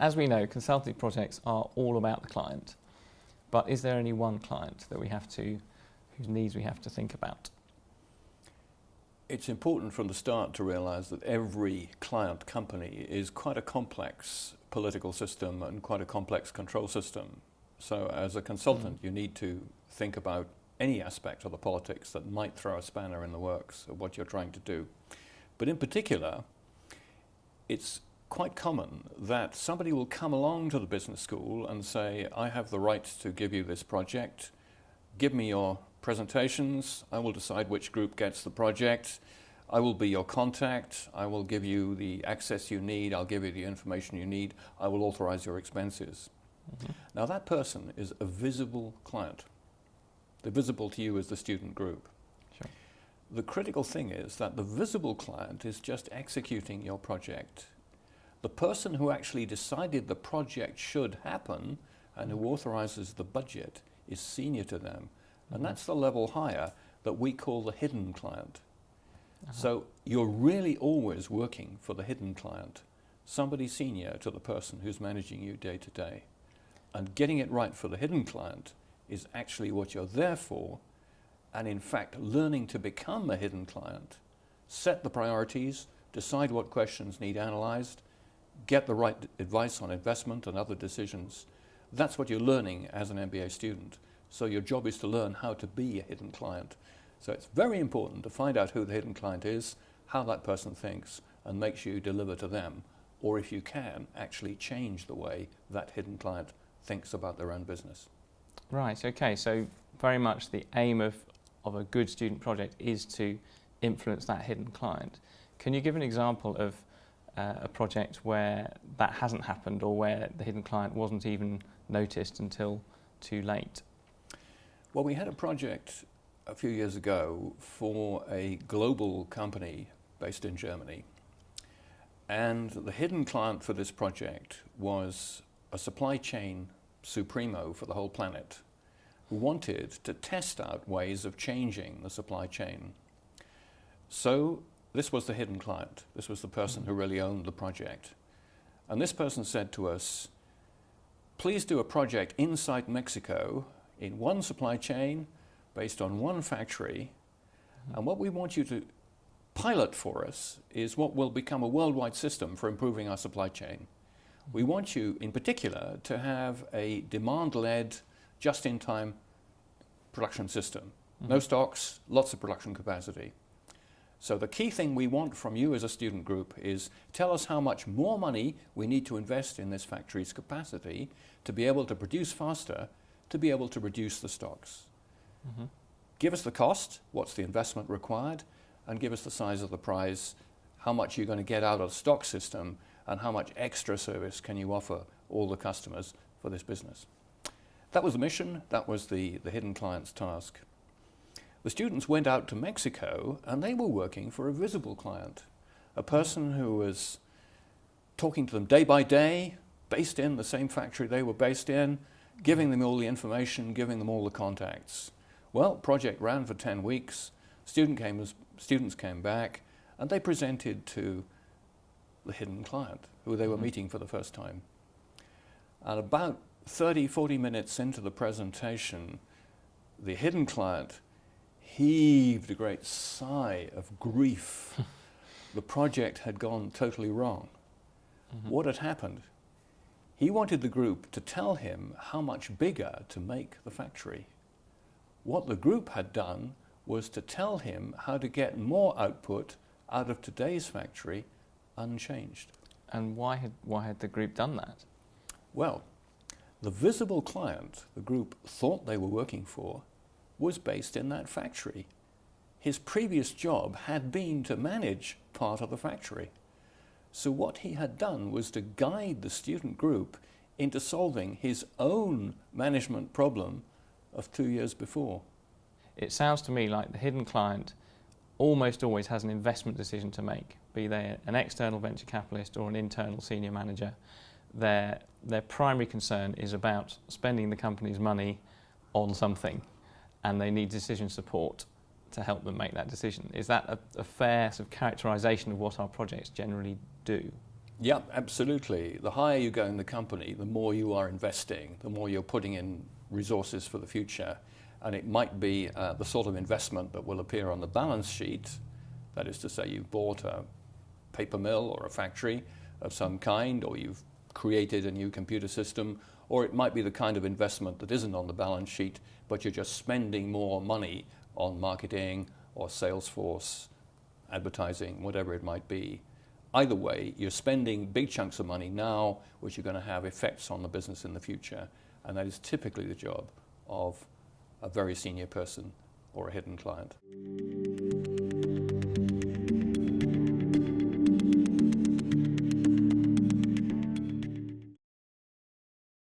as we know, consultancy projects are all about the client, but is there only one client that whose needs we have to think about? It's important from the start to realise that every client company is quite a complex political system and quite a complex control system. So as a consultant, you need to think about any aspect of the politics that might throw a spanner in the works of what you're trying to do. But in particular, it's quite common that somebody will come along to the business school and say, I have the right to give you this project, give me your presentations, I will decide which group gets the project, I will be your contact, I will give you the access you need, I'll give you the information you need, I will authorize your expenses. Now that person is a visible client. They're visible to you as the student group. Sure. The critical thing is that the visible client is just executing your project. The person who actually decided the project should happen and who authorizes the budget is senior to them. And that's the level higher that we call the hidden client. So you're really always working for the hidden client, somebody senior to the person who's managing you day to day. And getting it right for the hidden client is actually what you're there for, and in fact learning to become a hidden client, set the priorities, decide what questions need analyzed, get the right advice on investment and other decisions. That's what you're learning as an MBA student. So your job is to learn how to be a hidden client. So it's very important to find out who the hidden client is, how that person thinks, and make sure you deliver to them, or if you can, actually change the way that hidden client thinks about their own business. Right, okay, so very much the aim of a good student project is to influence that hidden client. Can you give an example of a project where that hasn't happened, or where the hidden client wasn't even noticed until too late? Well, we had a project a few years ago for a global company based in Germany, and the hidden client for this project was a supply chain supremo for the whole planet, who wanted to test out ways of changing the supply chain. So this was the hidden client. This was the person who really owned the project. And this person said to us, please do a project inside Mexico in one supply chain based on one factory. And what we want you to pilot for us is what will become a worldwide system for improving our supply chain. We want you, in particular, to have a demand-led, just-in-time production system. No stocks, lots of production capacity. So the key thing we want from you as a student group is tell us how much more money we need to invest in this factory's capacity to be able to produce faster, to be able to reduce the stocks. Give us the cost, what's the investment required, and give us the size of the prize, how much you're going to get out of the stock system, and how much extra service can you offer all the customers for this business. That was the mission, that was the hidden client's task. The students went out to Mexico and they were working for a visible client, a person who was talking to them day by day, based in the same factory they were based in, giving them all the information, giving them all the contacts. Well, project ran for 10 weeks, students came back, and they presented to the hidden client, who they were meeting for the first time. And about 30-40 minutes into the presentation, the hidden client heaved a great sigh of grief. The project had gone totally wrong. What had happened? He wanted the group to tell him how much bigger to make the factory. What the group had done was to tell him how to get more output out of today's factory unchanged. And why had the group done that? Well, the visible client the group thought they were working for was based in that factory. His previous job had been to manage part of the factory. So what he had done was to guide the student group into solving his own management problem of 2 years before. It sounds to me like the hidden client almost always has an investment decision to make, be they an external venture capitalist or an internal senior manager. Their primary concern is about spending the company's money on something, and they need decision support to help them make that decision. Is that a fair sort of characterisation of what our projects generally do? Yeah, absolutely. The higher you go in the company, the more you are investing, the more you're putting in resources for the future. And it might be the sort of investment that will appear on the balance sheet. That is to say, you've bought a paper mill or a factory of some kind, or you've created a new computer system, or it might be the kind of investment that isn't on the balance sheet, but you're just spending more money on marketing or sales force, advertising, whatever it might be. Either way, you're spending big chunks of money now, which are going to have effects on the business in the future, and that is typically the job of a very senior person or a hidden client.